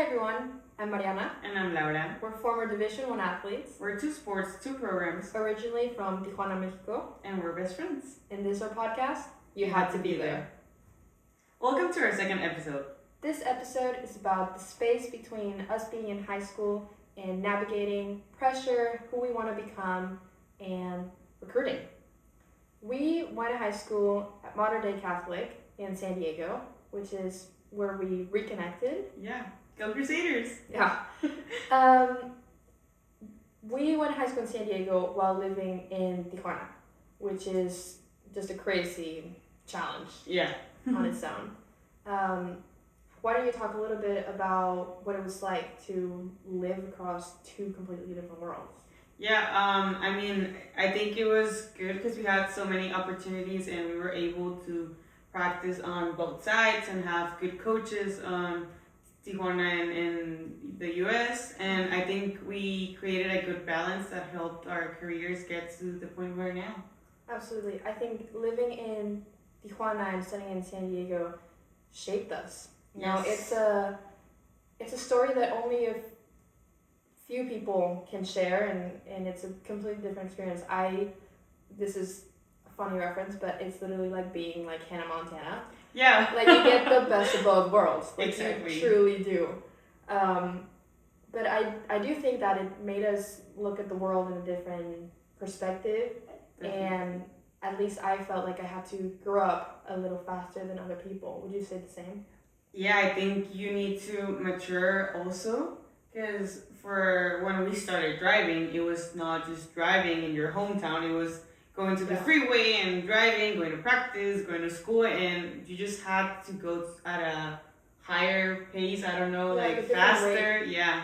everyone, I'm Mariana. And I'm Laura. We're former Division 1 athletes. We're two sports, two programs. Originally from Tijuana, Mexico. And we're best friends. In this our podcast, You Had to Be There. Welcome to our second episode. This episode is about the space between us being in high school and navigating pressure, who we want to become, and recruiting. We went to high school at Modern Day Catholic in San Diego, which is where we reconnected. Yeah, go Crusaders! Yeah. We went to high school in San Diego while living in Tijuana, which is just a crazy challenge. Yeah. On its own. Why don't you talk a little bit about what it was like to live across two completely different worlds? Yeah, I think it was good because we had so many opportunities and we were able to practice on both sides and have good coaches, Tijuana and in the US, and I think we created a good balance that helped our careers get to the point we're now. Absolutely. I think living in Tijuana and studying in San Diego shaped us. You know, it's a story that only a few people can share, and it's a completely different experience. This is a funny reference, but it's literally like being like Hannah Montana. Yeah. Like you get the best of both worlds. Like exactly. You truly do. But I do think that it made us look at the world in a different perspective. Definitely. And at least I felt like I had to grow up a little faster than other people. Would you say the same? Yeah, I think you need to mature also, because for when we started driving, it was not just driving in your hometown, it was going to the freeway and driving, going to practice, going to school, and you just had to go at a higher pace, faster. Yeah,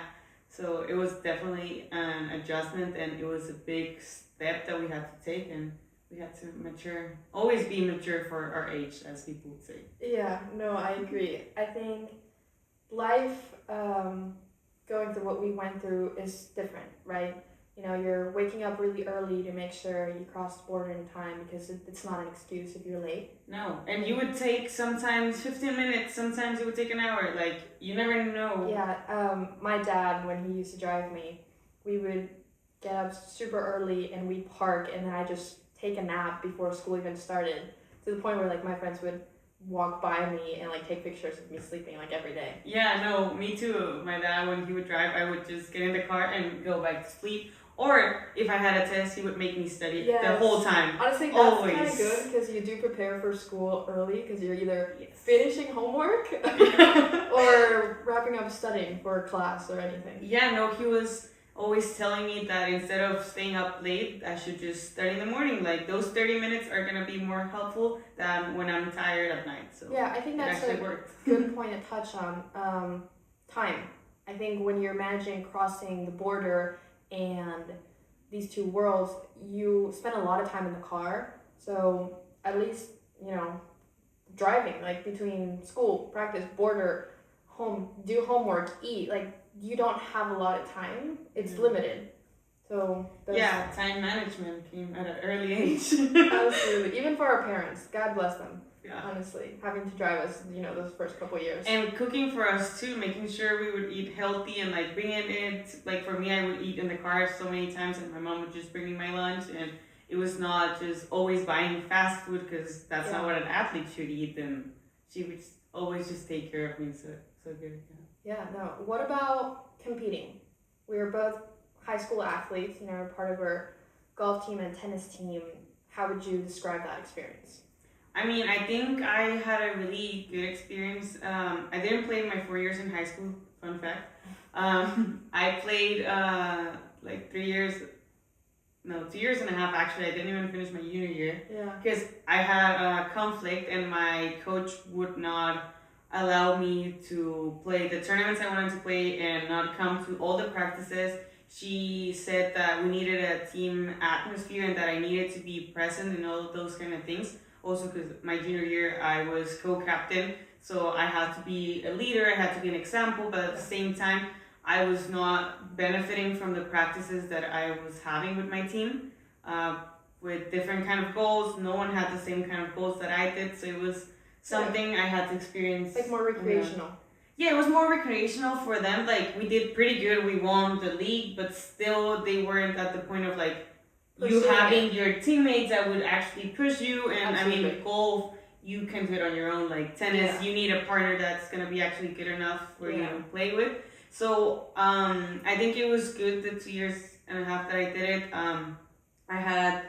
so it was definitely an adjustment, and it was a big step that we had to take, and we had to mature, always be mature for our age, as people would say. Yeah, no, I agree. I think life, going through what we went through is different, right? You know, you're waking up really early to make sure you cross the border in time because it's not an excuse if you're late. No, and you would take sometimes 15 minutes, sometimes it would take an hour, like, you never know. Yeah, my dad, when he used to drive me, we would get up super early and we'd park, and then I just take a nap before school even started, to the point where like my friends would walk by me and like take pictures of me sleeping like every day. Yeah, no, me too. My dad, when he would drive, I would just get in the car and go back to sleep. Or if I had a test, he would make me study the whole time. Honestly, that's kind of good because you do prepare for school early because you're either finishing homework or wrapping up studying for a class or anything. Yeah, no, he was always telling me that instead of staying up late, I should just study in the morning. Like, those 30 minutes are going to be more helpful than when I'm tired at night. So yeah, I think that's a good point to touch on. Time. I think when you're managing crossing the border and these two worlds, you spend a lot of time in the car. So at least, you know, driving, like between school, practice, border, home, do homework, eat, like, you don't have a lot of time. It's limited. So time management came at an early age. Absolutely. Even for our parents, God bless them. Yeah. Honestly, having to drive us, those first couple of years. And cooking for us too, making sure we would eat healthy and like bringing it. Like for me, I would eat in the car so many times, and my mom would just bring me my lunch, and it was not just always buying fast food because that's not what an athlete should eat. And she would always just take care of me, so good. Yeah, no. What about competing? We were both high school athletes, part of our golf team and tennis team. How would you describe that experience? I mean, I think I had a really good experience. I didn't play my 4 years in high school, fun fact. I played 2 years and a half actually. I didn't even finish my junior year. Yeah. Because I had a conflict and my coach would not allow me to play the tournaments I wanted to play and not come to all the practices. She said that we needed a team atmosphere and that I needed to be present in all of those kind of things. Also because my junior year I was co-captain, so I had to be a leader, I had to be an example, but at the same time I was not benefiting from the practices that I was having with my team, with different kind of goals. No one had the same kind of goals that I did, so it was something I had to experience. Like more recreational. yeah, it was more recreational for them. Like we did pretty good. We won the league, but still they weren't at the point of like you Pursuing having it. your teammates that would actually push you. And I mean, Absolutely. golf, you can do it on your own. Like tennis, Yeah. you need a partner that's gonna be actually good enough for you Yeah. to play with. So I think it was good the 2 years and a half that I did it. I had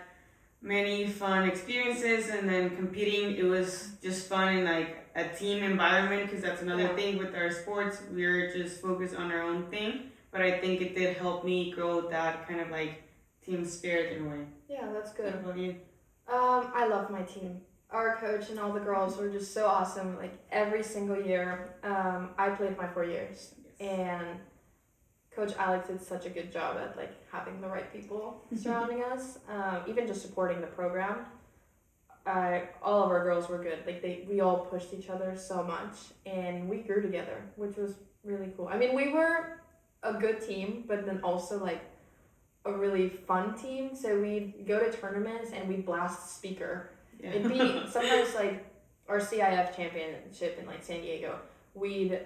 many fun experiences, and then competing, it was just fun in like a team environment, because that's another Yeah. thing with our sports. We're just focused on our own thing, but I think it did help me grow that kind of like team spirit in a way. Yeah, that's What good. about you? I love my team. Our coach and all the girls were just so awesome. Like every single year, I played my 4 years, and Coach Alex did such a good job at like having the right people surrounding us. Even just supporting the program. All of our girls were good. Like we all pushed each other so much, and we grew together, which was really cool. I mean, we were a good team, but then also like a really fun team. So we'd go to tournaments and we'd blast the speaker. Yeah. It'd be sometimes like our CIF championship in like San Diego. We'd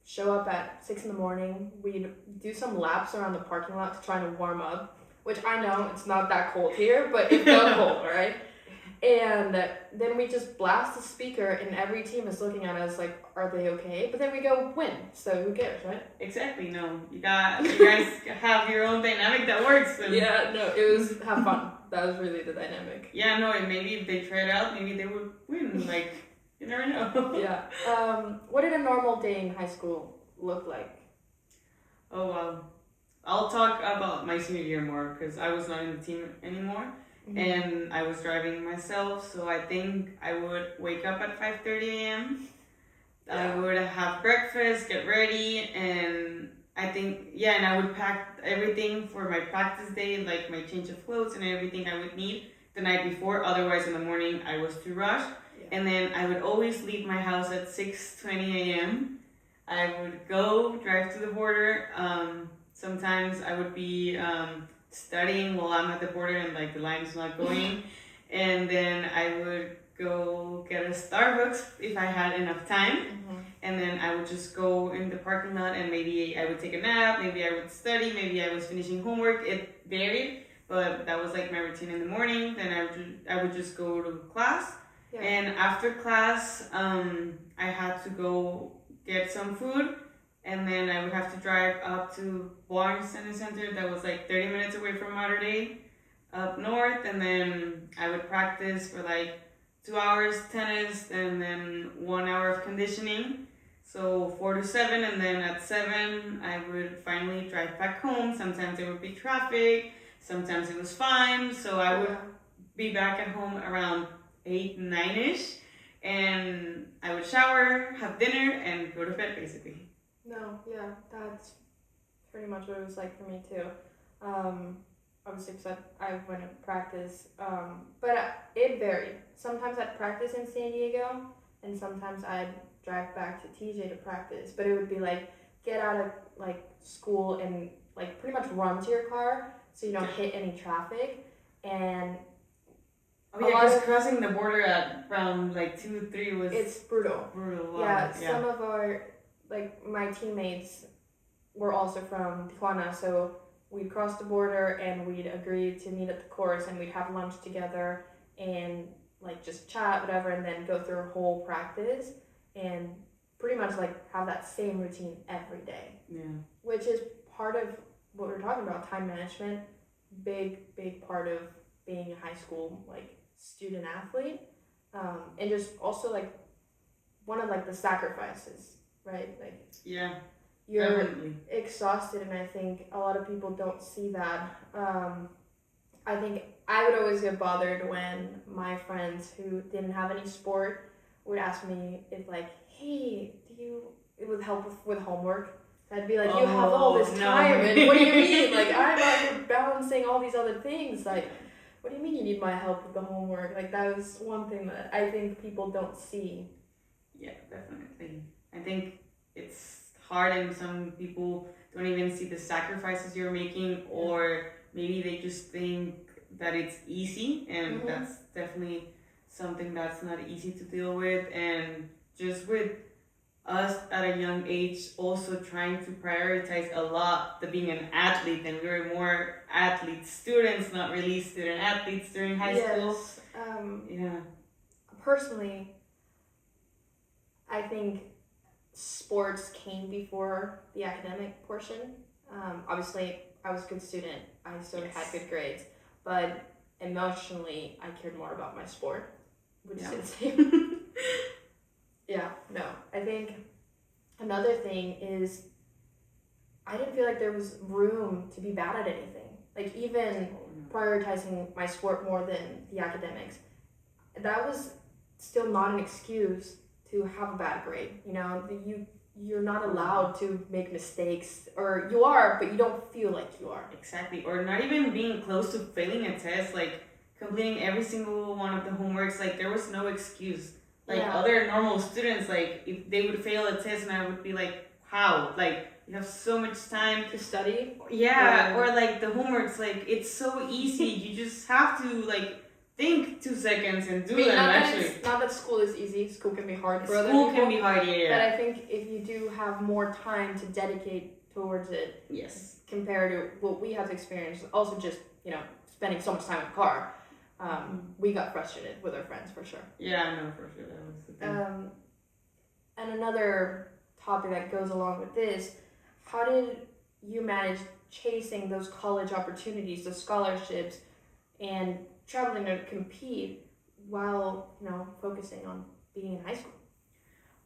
show up at 6 a.m. We'd do some laps around the parking lot to try to warm up, which I know it's not that cold here, but it felt cold, right? And then we just blast the speaker, and every team is looking at us like, are they okay? But then we go win, so who cares, right? Exactly. No, you guys have your own dynamic that works. And Yeah, no, it was have fun. That was really the dynamic. yeah, no, and maybe if they try it out, maybe they would win. Like, you never know. Yeah. What did a normal day in high school look like? Oh, I'll talk about my senior year more, because I was not in the team anymore. Mm-hmm. And I was driving myself, so I think I would wake up at 5:30 a.m. I would have breakfast, get ready, and I think, and I would pack everything for my practice day, like my change of clothes and everything I would need the night before. Otherwise, in the morning, I was too rushed. Yeah. And then I would always leave my house at 6:20 a.m. I would go drive to the border. Sometimes I would be studying while I'm at the border and like the line's not going, and then I would go get a Starbucks if I had enough time, and then I would just go in the parking lot, and maybe I would take a nap, maybe I would study, maybe I was finishing homework. It varied, but that was like my routine in the morning. Then I would just go to class, and after class I had to go get some food. And then I would have to drive up to Barnes Center that was like 30 minutes away from Mater Dei, up north. And then I would practice for like 2 hours tennis, and then 1 hour of conditioning. So 4 to 7, and then at 7 I would finally drive back home. Sometimes there would be traffic, sometimes it was fine. So I would be back at home around 8, 9-ish, and I would shower, have dinner, and go to bed basically. No, yeah, that's pretty much what it was like for me too. Obviously, because I went to practice, but it varied. Sometimes I'd practice in San Diego, and sometimes I'd drive back to TJ to practice. But it would be like get out of like school and like pretty much run to your car so you don't hit any traffic. And because crossing the border at around like 2, 3 was it's brutal. Brutal. Yeah, some of our my teammates were also from Tijuana, so we'd cross the border and we'd agree to meet at the course, and we'd have lunch together and like just chat, whatever, and then go through a whole practice and pretty much like have that same routine every day. Yeah. Which is part of what we're talking about, time management, big part of being a high school like student athlete, and just also like one of like the sacrifices. Right, like you're definitely exhausted, and I think a lot of people don't see that. I think I would always get bothered when my friends who didn't have any sport would ask me if like, hey, it would help with homework. I'd be like, you have all this time, and what do you mean? Like, I'm out here balancing all these other things. Like, what do you mean you need my help with the homework? Like, that was one thing that I think people don't see. Yeah, definitely. I think it's hard, and some people don't even see the sacrifices you're making, or maybe they just think that it's easy, and that's definitely something that's not easy to deal with. And just with us at a young age also trying to prioritize a lot the being an athlete, and we were more athlete students, not really student athletes during high school. Yes. Yeah. Personally, I think sports came before the academic portion. Obviously, I was a good student. I still had good grades, but emotionally, I cared more about my sport, which is insane. Yeah, no. I think another thing is I didn't feel like there was room to be bad at anything. Like even prioritizing my sport more than the academics, that was still not an excuse to have a bad grade. You know, you're not allowed to make mistakes, or you are, but you don't feel like you are. Exactly, or not even being close to failing a test, like completing every single one of the homeworks. Like there was no excuse. Like other normal students, like if they would fail a test, and I would be like, how? Like you have so much time to study. Yeah, or like the homeworks, like it's so easy. You just have to like think 2 seconds and do them. Not that school is easy. School can be hard for other people. School can be hard, yeah. But I think if you do have more time to dedicate towards it, yes, compared to what we have experienced, also just spending so much time in the car, we got frustrated with our friends for sure. Yeah, I know for sure that was the thing. And another topic that goes along with this, how did you manage chasing those college opportunities, those scholarships, and traveling to compete while focusing on being in high school?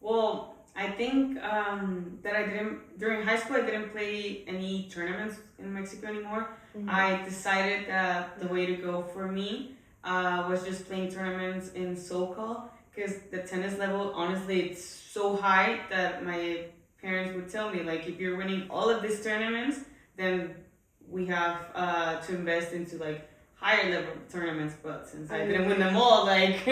Well, I think that I didn't during high school. I didn't play any tournaments in Mexico anymore. Mm-hmm. I decided that the way to go for me was just playing tournaments in SoCal, because the tennis level, honestly, it's so high that my parents would tell me, like, if you're winning all of these tournaments, then we have to invest into like higher level tournaments. But since I didn't win them all, like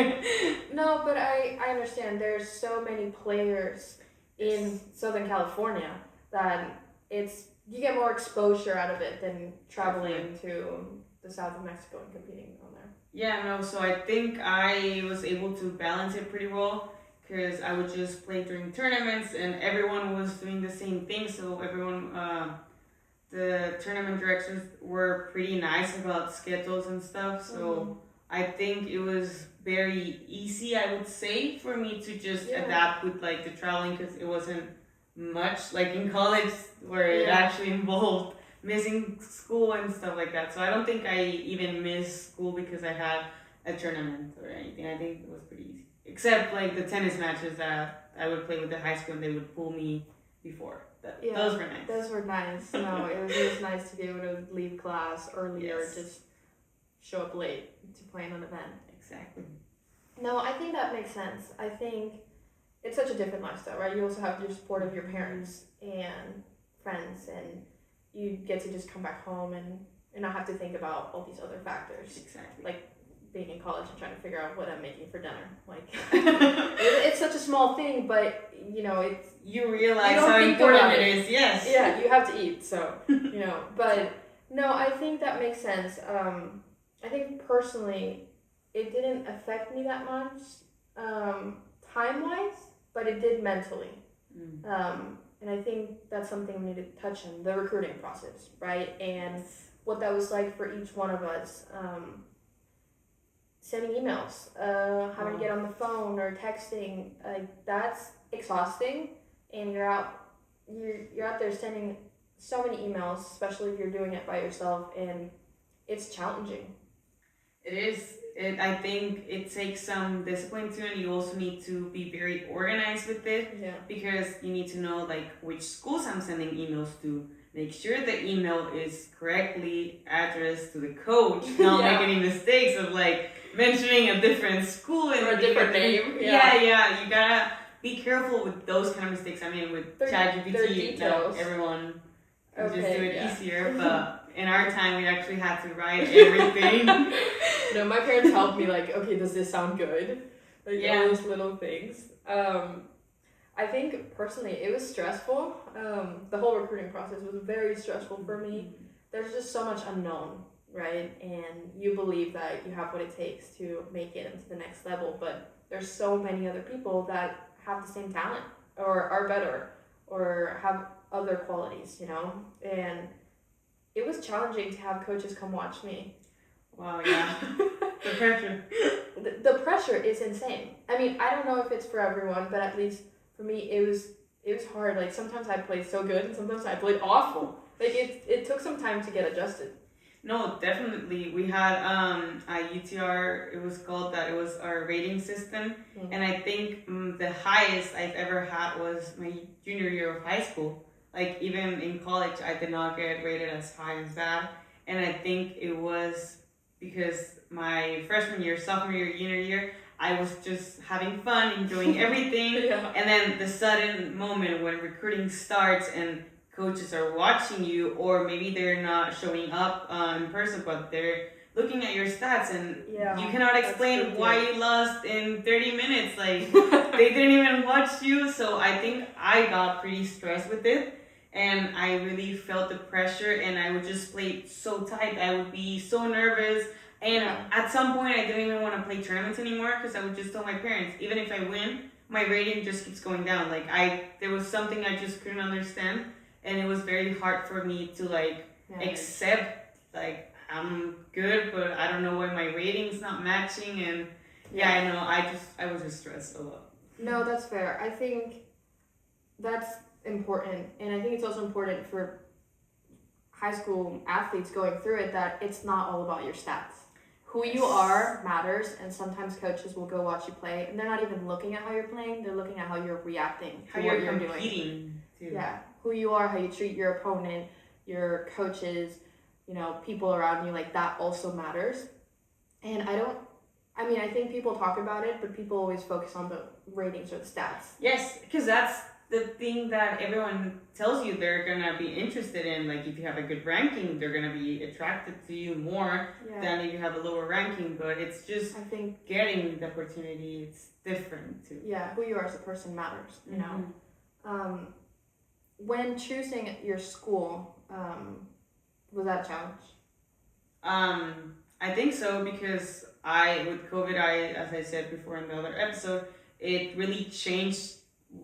no, but I understand. There's so many players in Southern California that you get more exposure out of it than traveling to the south of Mexico and competing on there. Yeah, no, so I think I was able to balance it pretty well, because I would just play during tournaments and everyone was doing the same thing. So everyone, the tournament directors were pretty nice about schedules and stuff. So I think it was very easy, I would say, for me to just adapt with like the traveling, because it wasn't much like in college where it actually involved missing school and stuff like that. So I don't think I even missed school because I had a tournament or anything. I think it was pretty easy. Except like the tennis matches that I would play with the high school and they would pull me before. Those were nice. Those were nice. No, it was nice to be able to leave class early or just show up late to play in an event. Exactly. No, I think that makes sense. I think it's such a different lifestyle, right? You also have your support of your parents and friends, and you get to just come back home and not have to think about all these other factors. Exactly. Like being in college and trying to figure out what I'm making for dinner. Like it's such a small thing, but it's you realize how important it is. Yes. Yeah, you have to eat, so But no, I think that makes sense. I think personally, it didn't affect me that much, time-wise, but it did mentally. And I think that's something we need to touch on, the recruiting process, right? And what that was like for each one of us. Sending emails, having to get on the phone or texting, that's exhausting. And you're out there sending so many emails, especially if you're doing it by yourself, and it's challenging. It is. I think it takes some discipline too, and you also need to be very organized with it. Yeah. Because you need to know like which schools I'm sending emails to. Make sure the email is correctly addressed to the coach. Not make any mistakes of like mentioning a different school and or a different name. Yeah. You gotta be careful with those kind of mistakes. I mean, with ChatGPT, everyone can just do it easier. But in our time, we actually had to write everything. No, my parents helped me. Like, okay, does this sound good? Like all those little things. I think personally it was stressful. The whole recruiting process was very stressful for me. There's just so much unknown, right? And you believe that you have what it takes to make it into the next level, but there's so many other people that have the same talent or are better or have other qualities, you know? And it was challenging to have coaches come watch me. Wow, yeah. The pressure. The pressure is insane. I mean, I don't know if it's for everyone, but at least for me, it was hard. Like, sometimes I played so good and sometimes I played awful. Like, it took some time to get adjusted. No, definitely. We had a UTR, it was called that. It was our rating system. Mm-hmm. And I think the highest I've ever had was my junior year of high school. Like, even in college, I did not get rated as high as that. And I think it was because my freshman year, sophomore year, junior year, I was just having fun, enjoying everything. Yeah. And then the sudden moment when recruiting starts and coaches are watching you, or maybe they're not showing up in person, but they're looking at your stats, and you cannot explain why you lost in 30 minutes. Like, they didn't even watch you. So I think I got pretty stressed with it, and I really felt the pressure, and I would just play so tight. I would be so nervous, and at some point I didn't even want to play tournaments anymore, because I would just tell my parents, even if I win, my rating just keeps going down. Like, there was something I just couldn't understand. And it was very hard for me to accept, like, I'm good, but I don't know why my rating's not matching. And I know, I was just stressed a lot. No, that's fair. I think that's important. And I think it's also important for high school athletes going through it that it's not all about your stats. Who you are matters, and sometimes coaches will go watch you play, and they're not even looking at how you're playing, they're looking at how you're reacting to what you're doing. Too. Yeah, who you are, how you treat your opponent, your coaches, you know, people around you, like, that also matters. And I think people talk about it, but people always focus on the ratings or the stats. Yes, because that's the thing that everyone tells you they're going to be interested in. Like, if you have a good ranking, they're going to be attracted to you more than if you have a lower ranking. But it's just, I think, getting the opportunity, it's different too. Yeah, who you are as a person matters, you know. When choosing your school, was that a challenge? I think so, because with COVID, as I said before in the other episode, it really changed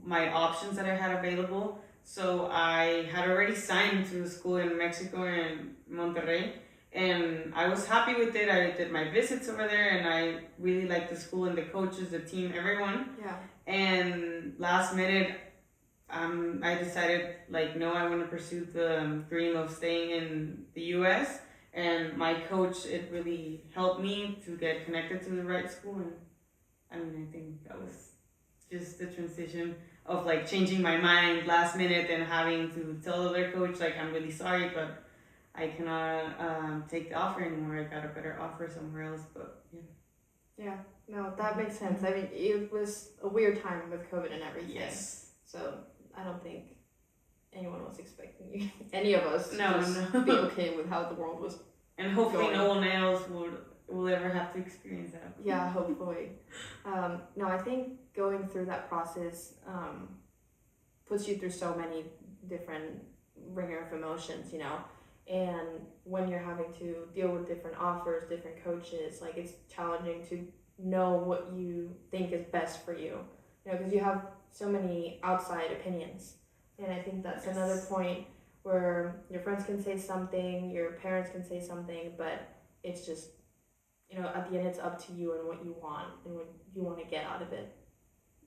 my options that I had available. So I had already signed to the school in Mexico, in Monterrey, and I was happy with it. I did my visits over there, and I really liked the school and the coaches, the team, everyone. Yeah. And last minute, I decided, like, no, I want to pursue the dream of staying in the U.S. And my coach, it really helped me to get connected to the right school. And I think that was just the transition of, like, changing my mind last minute and having to tell the other coach, like, I'm really sorry, but I cannot take the offer anymore. I got a better offer somewhere else. But yeah, no, that makes sense. I mean, it was a weird time with COVID and everything. Yes. So I don't think anyone was expecting you, any of us, to be okay with how the world was. And hopefully no one else will ever have to experience that. Yeah, hopefully. No, I think going through that process puts you through so many different ringer of emotions, you know. And when you're having to deal with different offers, different coaches, like, it's challenging to know what you think is best for you, you know, because you have so many outside opinions. And I think that's another point where your friends can say something, your parents can say something, but it's just, you know, at the end it's up to you and what you want and what you want to get out of it.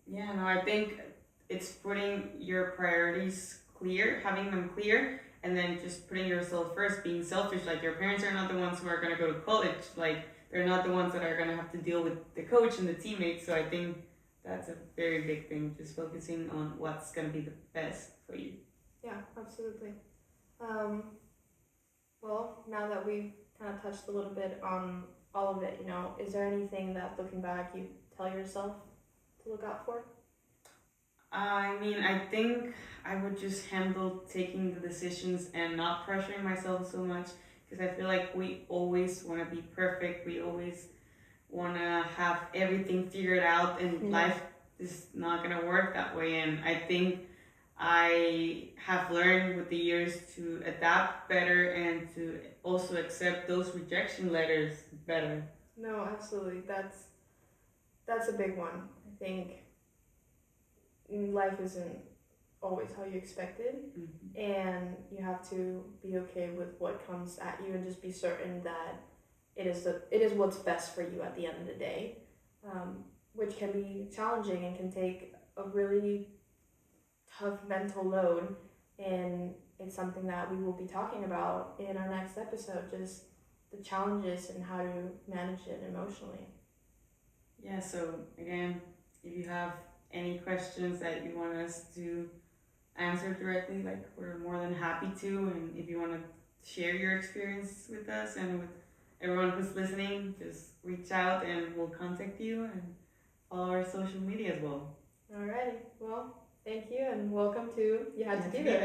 Yeah, no, I think it's putting your priorities clear, having them clear, and then just putting yourself first, being selfish. Like, your parents are not the ones who are going to go to college. Like, they're not the ones that are going to have to deal with the coach and the teammates. So I think that's a very big thing, just focusing on what's going to be the best for you. Yeah, absolutely. Well, now that we've kind of touched a little bit on all of it, you know, is there anything that, looking back, you tell yourself to look out for? I mean, I think I would just handle taking the decisions and not pressuring myself so much, because I feel like we always want to be perfect. We always want to have everything figured out, and life is not going to work that way. And I think I have learned with the years to adapt better and to also accept those rejection letters better. No, absolutely. That's a big one. I think life isn't always how you expected, and you have to be okay with what comes at you and just be certain that it is what's best for you at the end of the day, which can be challenging and can take a really tough mental load, and it's something that we will be talking about in our next episode, just the challenges and how to manage it emotionally. Yeah, so again, if you have any questions that you want us to answer directly, like we're more than happy to, and if you want to share your experience with us and with everyone who's listening, just reach out and we'll contact you and follow our social media as well. Alrighty, well, thank you and welcome to You Had to Be There.